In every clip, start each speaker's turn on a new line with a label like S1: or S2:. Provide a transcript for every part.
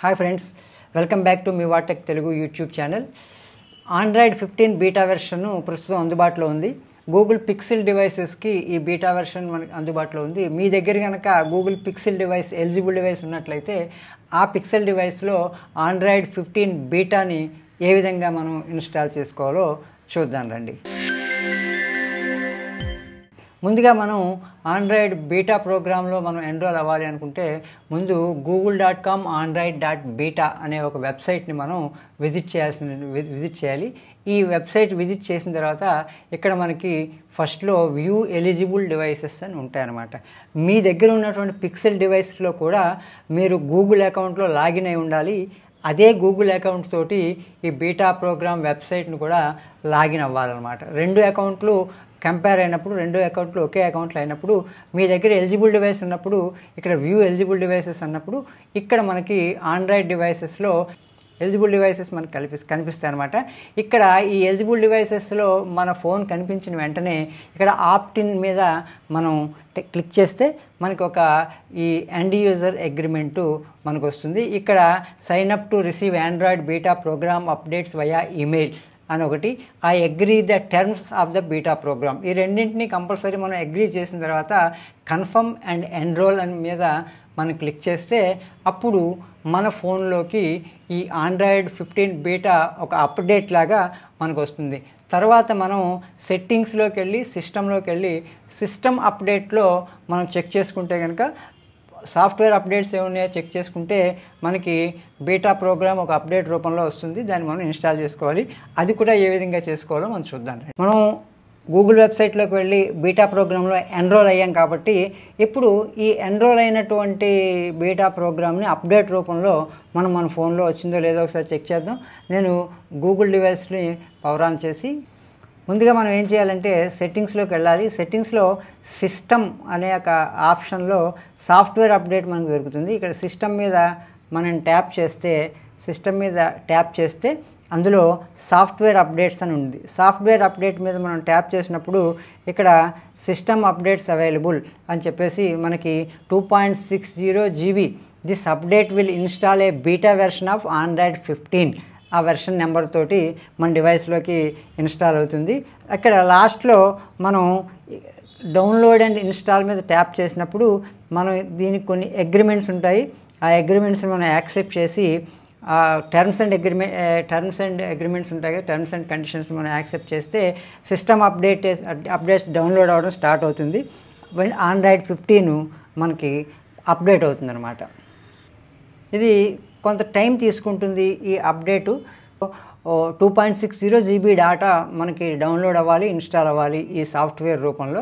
S1: Hi friends, welcome back to me వాటెక్ Telugu YouTube channel. Android 15 beta version ప్రస్తుతం అందుబాటులో ఉంది. Google pixel డివైసెస్కి ఈ beta version మనకి అందుబాటులో ఉంది. మీ దగ్గర కనుక Google pixel device eligible device ఉన్నట్లయితే ఆ పిక్సెల్ డివైస్లో ఆండ్రాయిడ్ 15 బీటాని ఏ విధంగా మనం ఇన్స్టాల్ చేసుకోవాలో చూద్దాం రండి. ముందుగా మనం ఆండ్రాయిడ్ బీటా ప్రోగ్రాంలో మనం ఎన్రోల్ అవ్వాలి అనుకుంటే ముందు google.com android.beta అనే ఒక వెబ్సైట్ని మనం విజిట్ చేయాలి. ఈ వెబ్సైట్ విజిట్ చేసిన తర్వాత ఇక్కడ మనకి ఫస్ట్లో వ్యూ ఎలిజిబుల్ డివైసెస్ అని ఉంటాయన్నమాట. మీ దగ్గర ఉన్నటువంటి పిక్సెల్ డివైస్లో కూడా మీరు గూగుల్ అకౌంట్లో లాగిన్ అయి ఉండాలి. అదే గూగుల్ అకౌంట్ తోటి ఈ బీటా ప్రోగ్రామ్ వెబ్సైట్ని కూడా లాగిన్ అవ్వాలన్నమాట. రెండు అకౌంట్లు కంపేర్ అయినప్పుడు, రెండు అకౌంట్లు ఒకే అకౌంట్లో అయినప్పుడు, మీ దగ్గర ఎలిజిబుల్ డివైస్ ఉన్నప్పుడు ఇక్కడ వ్యూ ఎలిజిబుల్ డివైసెస్ అన్నప్పుడు ఇక్కడ మనకి ఆండ్రాయిడ్ డివైసెస్లో ఎలిజిబుల్ డివైసెస్ మనకు కనిపిస్తాయి అనమాట. ఇక్కడ ఈ ఎలిజిబుల్ డివైసెస్లో మన ఫోన్ కనిపించిన వెంటనే ఇక్కడ ఆప్టిన్ మీద మనం క్లిక్ చేస్తే మనకు ఒక ఈ ఎండ్ యూజర్ అగ్రిమెంటు మనకు వస్తుంది. ఇక్కడ sign up to receive Android beta program updates via email అని ఒకటి, I agree the terms of the beta program, ఈ రెండింటిని కంపల్సరీ మనం అగ్రీ చేసిన తర్వాత కన్ఫర్మ్ అండ్ ఎన్రోల్ అని మీద మనం క్లిక్ చేస్తే అప్పుడు మన ఫోన్లోకి ఈ ఆండ్రాయిడ్ 15 బీటా ఒక అప్డేట్ లాగా మనకు వస్తుంది. తర్వాత మనం సెట్టింగ్స్లోకి వెళ్ళి సిస్టమ్ అప్డేట్లో మనం చెక్ చేసుకుంటే కనుక సాఫ్ట్వేర్ అప్డేట్స్ ఏమున్నాయో చెక్ చేసుకుంటే మనకి బీటా ప్రోగ్రామ్ ఒక అప్డేట్ రూపంలో వస్తుంది. దాన్ని మనం ఇన్స్టాల్ చేసుకోవాలి. అది కూడా ఏ విధంగా చేసుకోవాలో మనం చూద్దాం. మనం గూగుల్ వెబ్సైట్లోకి వెళ్ళి బీటా ప్రోగ్రాంలో ఎన్రోల్ అయ్యాం కాబట్టి ఇప్పుడు ఈ ఎన్రోల్ అయినటువంటి బీటా ప్రోగ్రామ్ని అప్డేట్ రూపంలో మన ఫోన్లో వచ్చిందో లేదో ఒకసారి చెక్ చేద్దాం. నేను గూగుల్ డివైస్ని పవర్ ఆన్ చేసి ముందుగా మనం ఏం చేయాలంటే సెట్టింగ్స్లోకి వెళ్ళాలి. సెట్టింగ్స్లో సిస్టమ్ అనే ఒక ఆప్షన్లో సాఫ్ట్వేర్ అప్డేట్ మనకు దొరుకుతుంది. ఇక్కడ సిస్టమ్ మీద మనం ట్యాప్ చేస్తే అందులో సాఫ్ట్వేర్ అప్డేట్స్ అని ఉంది. సాఫ్ట్వేర్ అప్డేట్ మీద మనం ట్యాప్ చేసినప్పుడు ఇక్కడ సిస్టమ్ అప్డేట్స్ అవైలబుల్ అని చెప్పేసి మనకి 2.60 GB this update will install A beta version of Android 15 ఆ వెర్షన్ నెంబర్ తోటి మన డివైస్లోకి ఇన్స్టాల్ అవుతుంది. అక్కడ లాస్ట్లో మనం డౌన్లోడ్ అండ్ ఇన్స్టాల్ మీద ట్యాప్ చేసినప్పుడు మనం దీనికి కొన్ని అగ్రిమెంట్స్ ఉంటాయి. ఆ అగ్రిమెంట్స్ని మనం యాక్సెప్ట్ చేసి టర్మ్స్ అండ్ అగ్రిమెంట్స్ ఉంటాయి కదా, టర్మ్స్ అండ్ కండిషన్స్ మనం యాక్సెప్ట్ చేస్తే సిస్టమ్ అప్డేట్స్ డౌన్లోడ్ అవ్వడం స్టార్ట్ అవుతుంది. ఆండ్రాయిడ్ 15 మనకి అప్డేట్ అవుతుంది అనమాట. ఇది కొంత టైం తీసుకుంటుంది. ఈ అప్డేటు 2.60 GB డేటా మనకి డౌన్లోడ్ అవ్వాలి, ఇన్స్టాల్ అవ్వాలి ఈ సాఫ్ట్వేర్ రూపంలో.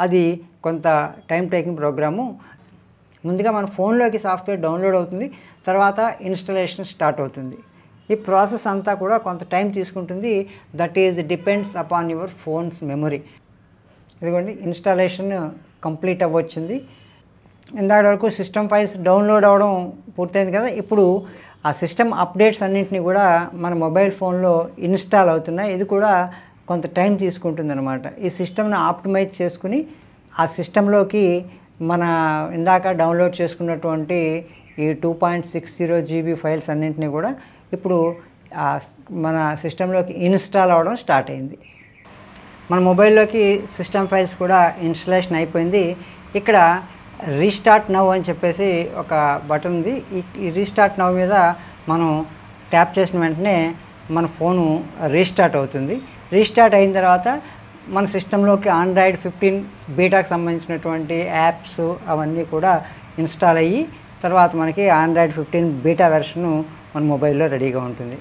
S1: అది కొంత టైం టేకింగ్ ప్రోగ్రాము. ముందుగా మన ఫోన్లోకి సాఫ్ట్వేర్ డౌన్లోడ్ అవుతుంది, తర్వాత ఇన్స్టాలేషన్ స్టార్ట్ అవుతుంది. ఈ ప్రాసెస్ అంతా కూడా కొంత టైం తీసుకుంటుంది. That is depends upon your phones memory. ఇదిగోండి, ఇన్స్టాలేషన్ కంప్లీట్ అవ్వచ్చింది. ఇందాక వరకు సిస్టమ్ ఫైల్స్ డౌన్లోడ్ అవ్వడం పూర్తయింది కదా. ఇప్పుడు ఆ సిస్టమ్ అప్డేట్స్ అన్నింటినీ కూడా మన మొబైల్ ఫోన్లో ఇన్స్టాల్ అవుతున్నాయి. ఇది కూడా కొంత టైం తీసుకుంటుంది అనమాట. ఈ సిస్టమ్ని ఆప్టిమైజ్ చేసుకుని ఆ సిస్టంలోకి మన ఇందాక డౌన్లోడ్ చేసుకున్నటువంటి ఈ 2.60 GB ఫైల్స్ అన్నింటినీ కూడా ఇప్పుడు మన సిస్టంలోకి ఇన్స్టాల్ అవ్వడం స్టార్ట్ అయింది. మన మొబైల్లోకి సిస్టమ్ ఫైల్స్ కూడా ఇన్స్టాలేషన్ అయిపోయింది. ఇక్కడ రీస్టార్ట్ నౌ అని చెప్పేసి ఒక బటన్ ఉంది. ఈ రీస్టార్ట్ నౌ మీద మనం ట్యాప్ చేసిన వెంటనే మన ఫోను రీస్టార్ట్ అవుతుంది. రీస్టార్ట్ అయిన తర్వాత మన సిస్టంలోకి ఆండ్రాయిడ్ 15 బీటాకి సంబంధించినటువంటి యాప్స్ అవన్నీ కూడా ఇన్స్టాల్ అయ్యి తర్వాత మనకి ఆండ్రాయిడ్ 15 బీటా వెర్షను మన మొబైల్లో రెడీగా ఉంటుంది.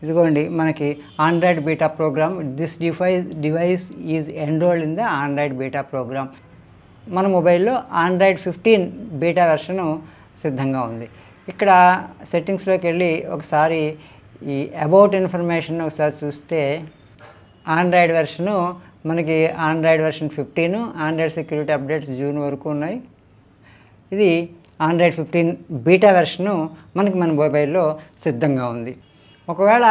S1: ఇదిగోండి, మనకి Android beta program, this device is enrolled in the Android beta program. మన మొబైల్లో ఆండ్రాయిడ్ 15 బీటా వెర్షను సిద్ధంగా ఉంది. ఇక్కడ సెట్టింగ్స్లోకి వెళ్ళి ఒకసారి ఈ అబౌట్ ఇన్ఫర్మేషన్ ఒకసారి చూస్తే ఆండ్రాయిడ్ వెర్షను మనకి Android version 15, Android security updates June వరకు ఉన్నాయి. ఇది ఆండ్రాయిడ్ 15 బీటా వెర్షను మనకి మన మొబైల్లో సిద్ధంగా ఉంది. ఒకవేళ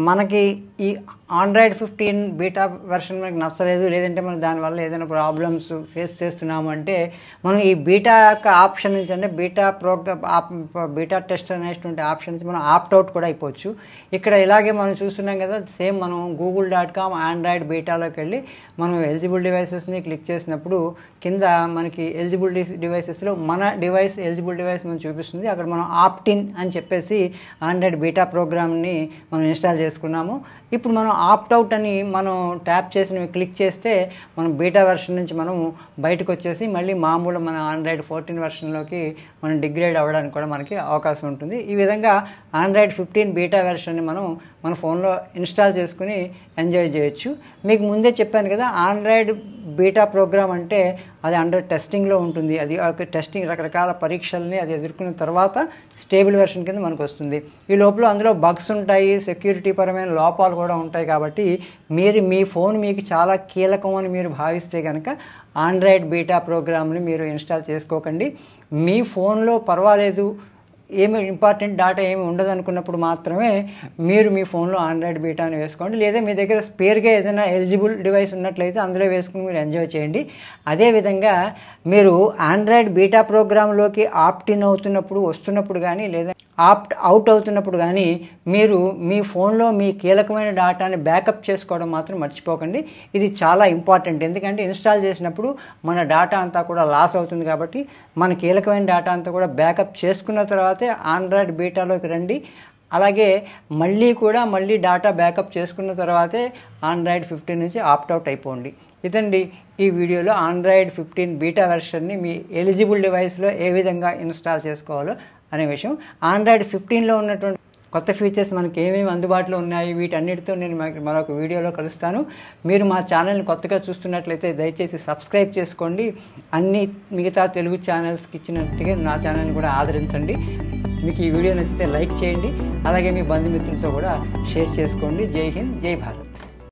S1: మనకి ఈ ఆండ్రాయిడ్ 15 బీటా వెర్షన్ మనకు నచ్చలేదు, లేదంటే మనం దానివల్ల ఏదైనా ప్రాబ్లమ్స్ ఫేస్ చేస్తున్నాము అంటే మనం ఈ బీటా యొక్క ఆప్షన్ నుంచి, అంటే బీటా టెస్ట్ అనేటువంటి ఆప్షన్ నుంచి మనం ఆప్ట్అవుట్ కూడా అయిపోవచ్చు. ఇక్కడ ఇలాగే మనం చూస్తున్నాం కదా, సేమ్ మనం google.com ఆండ్రాయిడ్ బీటాలోకి వెళ్ళి మనం ఎలిజిబుల్ డివైసెస్ని క్లిక్ చేసినప్పుడు కింద మనకి ఎలిజిబుల్ డివైసెస్లో మన డివైస్ ఎలిజిబుల్ డివైస్ మనం చూపిస్తుంది. అక్కడ మనం ఆప్టిన్ అని చెప్పేసి ఆండ్రాయిడ్ బీటా ప్రోగ్రామ్ని మనం ఇన్స్టాల్ చేసుకున్నాము. ఇప్పుడు మనం ఆప్ట్అవుట్ అని మనం ట్యాప్ చేసి క్లిక్ చేస్తే మనం బీటా వెర్షన్ నుంచి మనం బయటకు వచ్చేసి మళ్ళీ మామూలు మన ఆండ్రాయిడ్ 14 వెర్షన్లోకి మనం డిగ్రేడ్ అవ్వడానికి కూడా మనకి అవకాశం ఉంటుంది. ఈ విధంగా ఆండ్రాయిడ్ 15 బీటా వెర్షన్ని మనం మన ఫోన్లో ఇన్స్టాల్ చేసుకుని ఎంజాయ్ చేయొచ్చు. మీకు ముందే చెప్పాను కదా, ఆండ్రాయిడ్ బీటా ప్రోగ్రామ్ అంటే అది అండర్ టెస్టింగ్లో ఉంటుంది. అది ఒక టెస్టింగ్, రకరకాల పరీక్షల్ని అది ఎదుర్కొన్న తర్వాత స్టేబుల్ వెర్షన్ కింద మనకు వస్తుంది. ఈ లోపల అందులో బగ్స్ ఉంటాయి, సెక్యూరిటీ పరమైన లోపాలు కూడా ఉంటాయి. కాబట్టి మీరు మీ ఫోన్ మీకు చాలా కీలకం అని మీరు భావిస్తే కనుక ఆండ్రాయిడ్ బీటా ప్రోగ్రామ్ని మీరు ఇన్స్టాల్ చేసుకోకండి. మీ ఫోన్లో పర్వాలేదు, ఏమి ఇంపార్టెంట్ డేటా ఏమి ఉండదు అనుకున్నప్పుడు మాత్రమే మీరు మీ ఫోన్లో ఆండ్రాయిడ్ బీటాని వేసుకోండి. లేదా మీ దగ్గర స్పేర్గా ఏదైనా ఎలిజిబుల్ డివైస్ ఉన్నట్లయితే అందులో వేసుకుని మీరు ఎంజాయ్ చేయండి. అదేవిధంగా మీరు ఆండ్రాయిడ్ బీటా ప్రోగ్రాంలోకి ఆప్ట్-ఇన్ అవుతున్నప్పుడు వస్తున్నప్పుడు కానీ, లేదా ఆప్ట్ అవుట్ అవుతున్నప్పుడు కానీ మీరు మీ ఫోన్లో మీ కీలకమైన డేటాని బ్యాకప్ చేసుకోవడం మాత్రం మర్చిపోకండి. ఇది చాలా ఇంపార్టెంట్. ఎందుకంటే ఇన్స్టాల్ చేసినప్పుడు మన డేటా అంతా కూడా లాస్ అవుతుంది. కాబట్టి మన కీలకమైన డేటా అంతా కూడా బ్యాకప్ చేసుకున్న తర్వాతే ఆండ్రాయిడ్ బీటాలోకి రండి. అలాగే మళ్ళీ డేటా బ్యాకప్ చేసుకున్న తర్వాతే ఆండ్రాయిడ్ 15 నుంచి ఆప్ట్అవుట్ అయిపోండి. ఇదండి ఈ వీడియోలో ఆండ్రాయిడ్ 15 బీటా వెర్షన్ని మీ ఎలిజిబుల్ డివైస్లో ఏ విధంగా ఇన్స్టాల్ చేసుకోవాలో అనే విషయం. ఆండ్రాయిడ్ 15లో ఉన్నటువంటి కొత్త ఫీచర్స్ మనకి ఏమేమి అందుబాటులో ఉన్నాయి, వీటన్నిటితో నేను మరొక వీడియోలో కలుస్తాను. మీరు మా ఛానల్ని కొత్తగా చూస్తున్నట్లయితే దయచేసి సబ్స్క్రైబ్ చేసుకోండి. అన్ని మిగతా తెలుగు ఛానల్స్కి ఇచ్చినట్టుగా నా ఛానల్ని కూడా ఆదరించండి. మీకు ఈ వీడియో నచ్చితే లైక్ చేయండి. అలాగే మీ బంధుమిత్రులతో కూడా షేర్ చేసుకోండి. జై హింద్, జై భారత్.